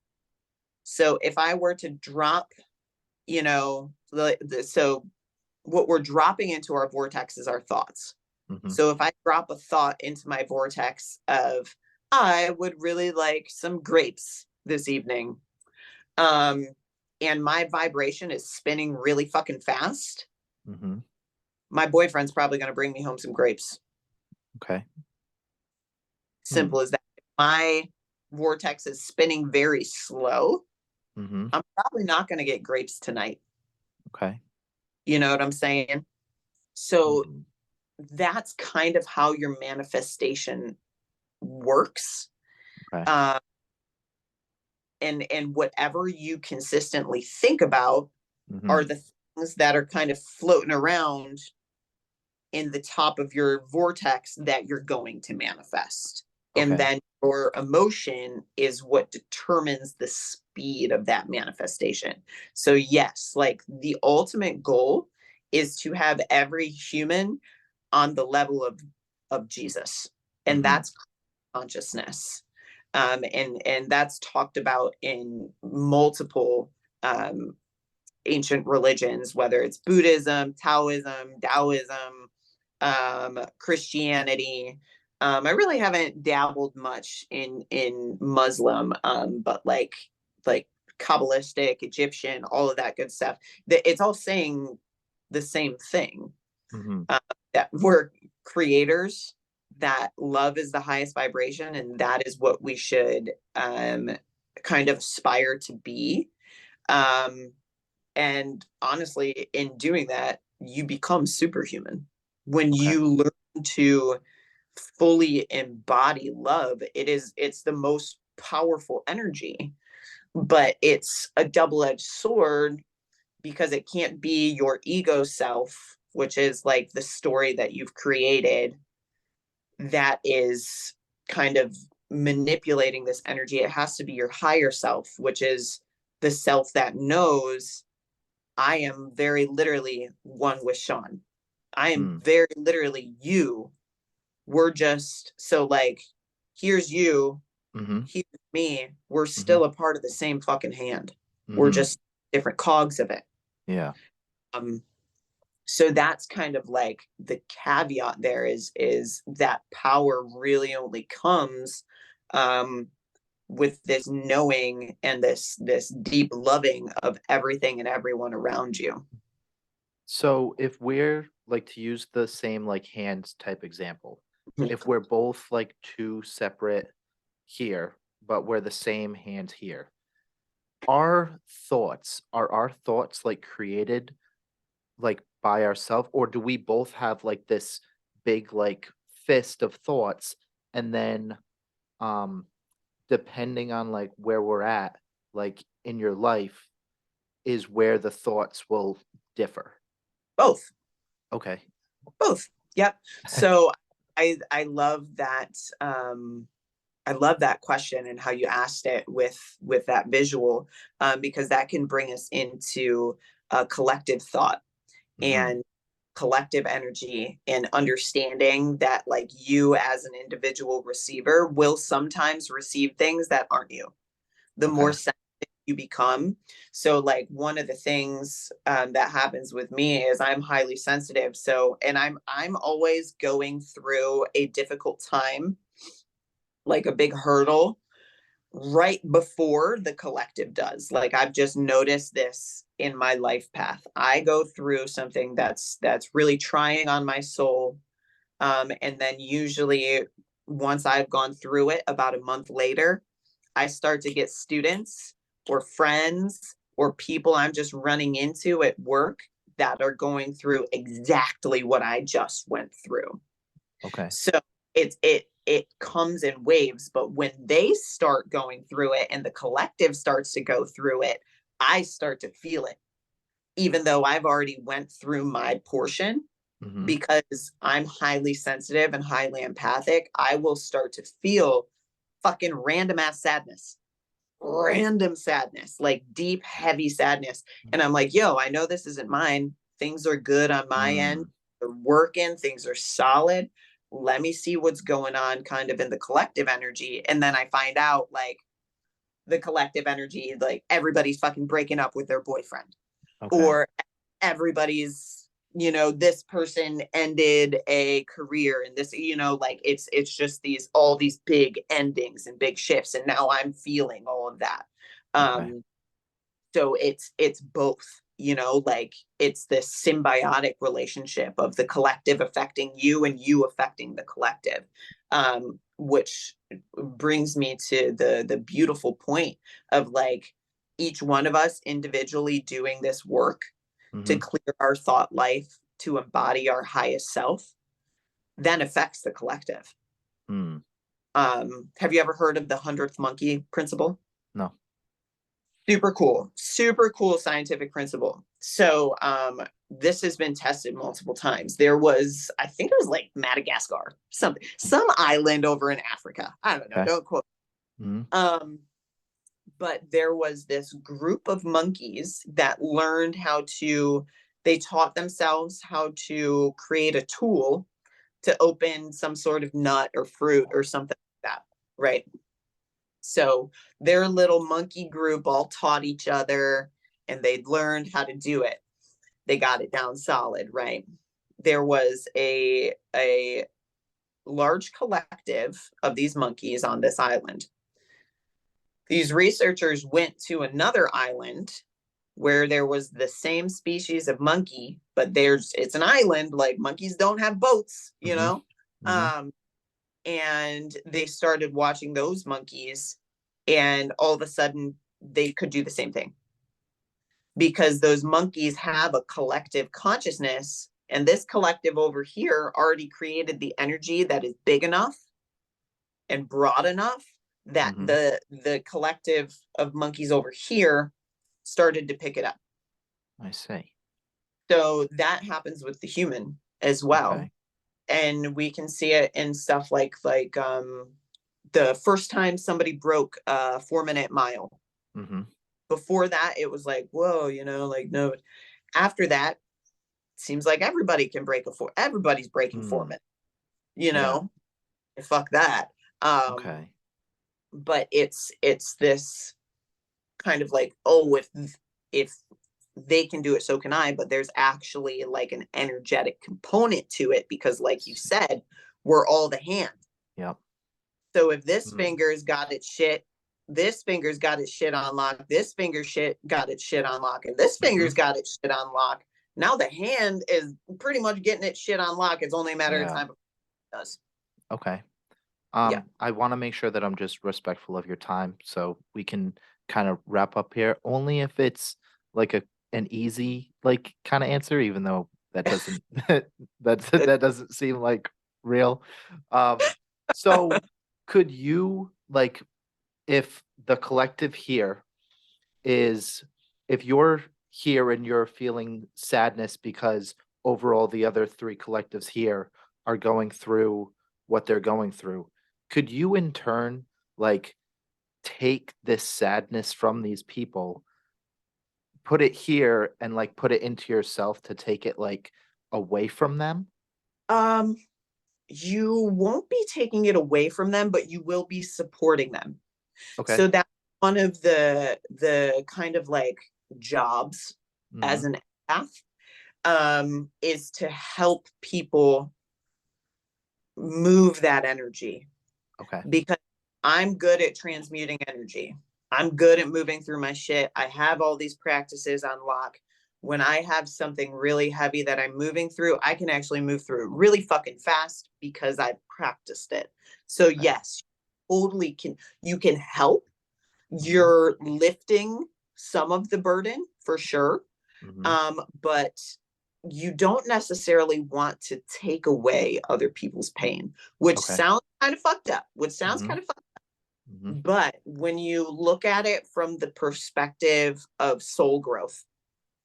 Speaker 2: So if I were to drop, so what we're dropping into our vortex is our thoughts.
Speaker 1: Mm-hmm.
Speaker 2: So if I drop a thought into my vortex of, I would really like some grapes this evening, and my vibration is spinning really fucking fast,
Speaker 1: Mm-hmm.
Speaker 2: my boyfriend's probably going to bring me home some grapes.
Speaker 1: Okay.
Speaker 2: Simple as that. If my vortex is spinning very slow,
Speaker 1: Mm-hmm.
Speaker 2: I'm probably not going to get grapes tonight.
Speaker 1: Okay.
Speaker 2: You know what I'm saying? So
Speaker 1: Mm-hmm.
Speaker 2: that's kind of how your manifestation works.
Speaker 1: Okay.
Speaker 2: And whatever you consistently think about
Speaker 1: Mm-hmm.
Speaker 2: are the things that are kind of floating around in the top of your vortex that you're going to manifest.
Speaker 1: Okay.
Speaker 2: And then your emotion is what determines the speed of that manifestation. So yes, like the ultimate goal is to have every human on the level of Jesus. And
Speaker 1: Mm-hmm.
Speaker 2: that's consciousness. And that's talked about in multiple ancient religions, whether it's Buddhism, Taoism, Christianity. I really haven't dabbled much in Muslim, but like Kabbalistic, Egyptian, all of that good stuff. It's all saying the same thing.
Speaker 1: Mm-hmm.
Speaker 2: That we're creators, that love is the highest vibration, and that is what we should kind of aspire to be. And honestly, in doing that, you become superhuman. When
Speaker 1: Okay.
Speaker 2: you learn to fully embody love, it's the most powerful energy, but it's a double-edged sword because it can't be your ego self, which is like the story that you've created, that is kind of manipulating this energy. It has to be your higher self, which is the self that knows, I am very literally one with Sean. I am very literally you. We're just, so like, here's you,
Speaker 1: Mm-hmm.
Speaker 2: here's me. We're
Speaker 1: Mm-hmm.
Speaker 2: still a part of the same fucking hand. We're
Speaker 1: Mm-hmm.
Speaker 2: just different cogs of it.
Speaker 1: Yeah.
Speaker 2: So that's kind of like the caveat there, is that power really only comes with this knowing and this deep loving of everything and everyone around you.
Speaker 1: So if we're like, to use the same like hands type example, if we're both like two separate here, but we're the same hand here, are our thoughts like created like by ourselves, or do we both have like this big like fist of thoughts, and then um depending on like where we're at like in your life is where the thoughts will differ?
Speaker 2: Both.
Speaker 1: Okay.
Speaker 2: Both. Yep. So I love that. I love that question and how you asked it with that visual, because that can bring us into collective thought
Speaker 1: Mm-hmm.
Speaker 2: and collective energy, and understanding that like you as an individual receiver will sometimes receive things that aren't you. The more
Speaker 1: Okay.
Speaker 2: sensitive you become. So like one of the things that happens with me is I'm highly sensitive. So, and I'm always going through a difficult time, like a big hurdle, right before the collective does. Like I've just noticed this in my life path. I go through something that's really trying on my soul. And then usually once I've gone through it, about a month later, I start to get students or friends or people I'm just running into at work that are going through exactly what I just went through.
Speaker 1: Okay.
Speaker 2: So it comes in waves, but when they start going through it and the collective starts to go through it, I start to feel it, even though I've already went through my portion.
Speaker 1: Mm-hmm.
Speaker 2: because I'm highly sensitive and highly empathic. I will start to feel fucking random ass sadness, random sadness, like deep, heavy sadness. And I'm like, yo, I know this isn't mine. Things are good on my end.
Speaker 1: Mm.
Speaker 2: They're working, things are solid. Let me see what's going on kind of in the collective energy. And then I find out like the collective energy, like everybody's fucking breaking up with their boyfriend,
Speaker 1: Okay.
Speaker 2: or everybody's, you know, this person ended a career and this, you know, like it's just these all these big endings and big shifts, and now I'm feeling all of that.
Speaker 1: Okay.
Speaker 2: So it's both, you know, like it's this symbiotic relationship of the collective affecting you and you affecting the collective, which brings me to the beautiful point of like each one of us individually doing this work to
Speaker 1: Mm-hmm.
Speaker 2: clear our thought life, to embody our highest self, then affects the collective.
Speaker 1: Mm.
Speaker 2: Have you ever heard of the 100th monkey principle?
Speaker 1: No.
Speaker 2: Super cool scientific principle. So this has been tested multiple times. There was, I think it was like Madagascar, something, some island over in Africa. I don't know,
Speaker 1: Okay.
Speaker 2: don't quote.
Speaker 1: Mm-hmm.
Speaker 2: But there was this group of monkeys that learned how to, they taught themselves how to create a tool to open some sort of nut or fruit or something like that, right? So their little monkey group all taught each other and they'd learned how to do it. They got it down solid, right? There was a large collective of these monkeys on this island. These researchers went to another island where there was the same species of monkey, but there's it's an island, like monkeys don't have boats, you
Speaker 1: Mm-hmm.
Speaker 2: know.
Speaker 1: Mm-hmm.
Speaker 2: And they started watching those monkeys, and all of a sudden they could do the same thing because those monkeys have a collective consciousness, and this collective over here already created the energy that is big enough and broad enough that
Speaker 1: Mm-hmm.
Speaker 2: the collective of monkeys over here started to pick it up.
Speaker 1: I see.
Speaker 2: So that happens with the human as well.
Speaker 1: Okay.
Speaker 2: And we can see it in stuff like the first time somebody broke a 4 minute mile.
Speaker 1: Mm-hmm.
Speaker 2: Before that, it was like, whoa, you know, like no. After that, seems like everybody's breaking four
Speaker 1: Mm.
Speaker 2: minutes, you
Speaker 1: Yeah.
Speaker 2: know, fuck that. Um,
Speaker 1: Okay.
Speaker 2: but it's this kind of like, oh, if they can do it, so can I. But there's actually like an energetic component to it because, like you said, we're all the hand.
Speaker 1: Yep.
Speaker 2: So if this
Speaker 1: Mm.
Speaker 2: finger's got its shit, this finger's got its shit on lock, this finger shit got its shit on lock, and this
Speaker 1: Mm-hmm.
Speaker 2: finger's got its shit on lock. Now the hand is pretty much getting its shit on lock. It's only a matter of
Speaker 1: Yeah.
Speaker 2: time before it does.
Speaker 1: Okay.
Speaker 2: Yeah.
Speaker 1: I want to make sure that I'm just respectful of your time so we can kind of wrap up here. Only if it's like an easy like kind of answer, even though that doesn't that doesn't seem like real. So could you like if the collective here is if you're here and you're feeling sadness because overall the other three collectives here are going through what they're going through, could you in turn like take this sadness from these people, put it here and like put it into yourself to take it like away from them?
Speaker 2: Um, you won't be taking it away from them, but you will be supporting them.
Speaker 1: Okay.
Speaker 2: So that's one of the kind of like jobs
Speaker 1: Mm-hmm.
Speaker 2: as an empath, is to help people move that energy,
Speaker 1: Okay.
Speaker 2: because I'm good at transmuting energy. I'm good at moving through my shit. I have all these practices on lock. When I have something really heavy that I'm moving through, I can actually move through it really fucking fast because I practiced it. So
Speaker 1: Okay.
Speaker 2: yes, totally can, you can help.
Speaker 1: Mm-hmm.
Speaker 2: You're lifting some of the burden for sure.
Speaker 1: Mm-hmm.
Speaker 2: But you don't necessarily want to take away other people's pain, which
Speaker 1: Okay.
Speaker 2: sounds kind of fucked up, which sounds
Speaker 1: Mm-hmm.
Speaker 2: kind of fucked up.
Speaker 1: Mm-hmm.
Speaker 2: But when you look at it from the perspective of soul growth,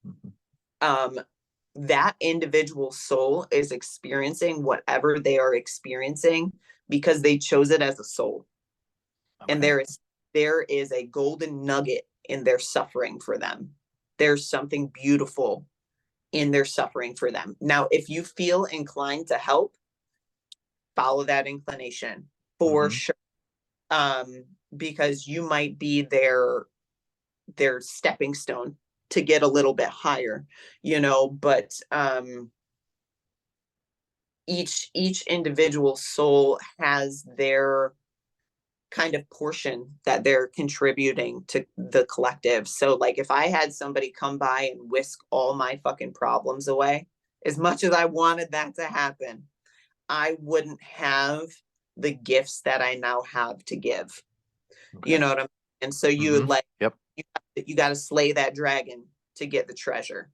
Speaker 1: Mm-hmm.
Speaker 2: um, that individual soul is experiencing whatever they are experiencing because they chose it as a soul. And
Speaker 1: Okay.
Speaker 2: there is a golden nugget in their suffering for them. There's something beautiful in their suffering for them. Now, if you feel inclined to help, follow that inclination for
Speaker 1: Mm-hmm.
Speaker 2: sure. Because you might be their stepping stone to get a little bit higher, but each individual soul has their kind of portion that they're contributing to the collective. So like if I had somebody come by and whisk all my fucking problems away, as much as I wanted that to happen, I wouldn't have the gifts that I now have to give. You
Speaker 1: Okay.
Speaker 2: know what I mean? And so
Speaker 1: Mm-hmm. Yep.
Speaker 2: you got to slay that dragon to get the treasure.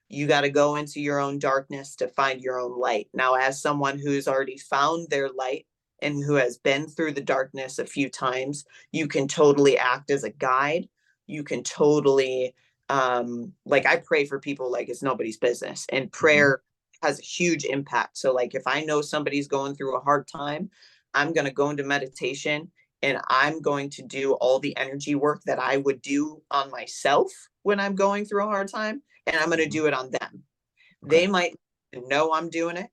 Speaker 2: You got to go into your own darkness to find your own light. Now, as someone who's already found their light and who has been through the darkness a few times, you can totally act as a guide. You can totally, like, I pray for people like it's nobody's business, and
Speaker 1: Mm-hmm.
Speaker 2: prayer has a huge impact. So, like, if I know somebody's going through a hard time, I'm going to go into meditation and I'm going to do all the energy work that I would do on myself when I'm going through a hard time, and I'm going to
Speaker 1: Mm-hmm.
Speaker 2: do it on them.
Speaker 1: Okay.
Speaker 2: They might know I'm doing it.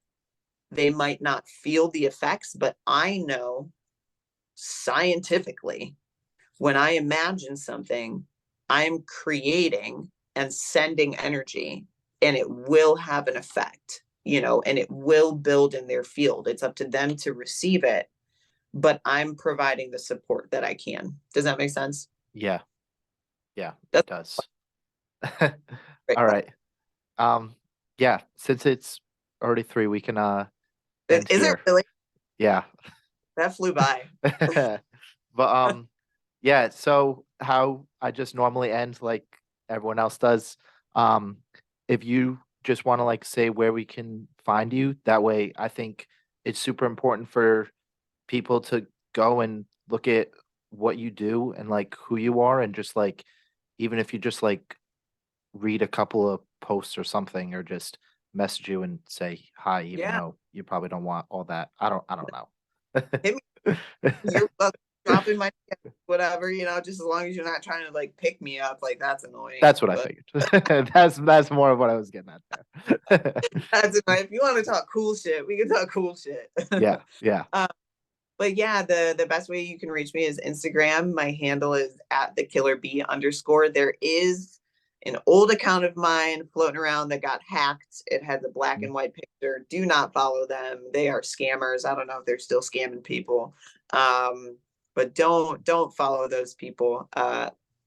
Speaker 2: They might not feel the effects, but I know scientifically when I imagine something, I'm creating and sending energy, and it will have an effect, and it will build in their field. It's up to them to receive it, but I'm providing the support that I can. Does that make sense?
Speaker 1: Yeah. Yeah, it
Speaker 2: That's
Speaker 1: does.
Speaker 2: great.
Speaker 1: All right. Um, yeah, since it's already 3, we can end
Speaker 2: Is it
Speaker 1: here.
Speaker 2: really?
Speaker 1: Yeah.
Speaker 2: That flew by.
Speaker 1: But yeah, so how I just normally end like everyone else does. Um, if you just want to like say where we can find you, that way I think it's super important for people to go and look at what you do and like who you are, and just like even if you just like read a couple of posts or something, or just message you and say hi, even
Speaker 2: Yeah.
Speaker 1: though you probably don't want all that. I don't
Speaker 2: Hit me.
Speaker 1: know.
Speaker 2: You're dropping my whatever, just as long as you're not trying to like pick me up, like that's annoying.
Speaker 1: That's what I
Speaker 2: But
Speaker 1: figured. That's more of what I was getting at there.
Speaker 2: that's annoying. If you want to talk cool shit, we can talk cool shit.
Speaker 1: Yeah, yeah.
Speaker 2: um, but yeah, the best way you can reach me is Instagram. My handle is at the killer bee underscore. There is an old account of mine floating around that got hacked. It has a black
Speaker 1: Mhm.
Speaker 2: and white picture. Do not follow them. They are scammers. I don't know if they're still scamming people. But don't follow those people.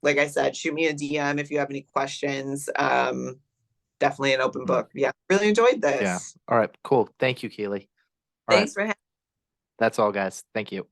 Speaker 2: Like I said, shoot me a DM if you have any questions. Definitely an open
Speaker 1: Mhm.
Speaker 2: book. Yeah, really enjoyed
Speaker 1: Yeah.
Speaker 2: this.
Speaker 1: All right, cool. Thank you, Keely. All right.
Speaker 2: Thanks for having
Speaker 1: That's all, guys. Thank you.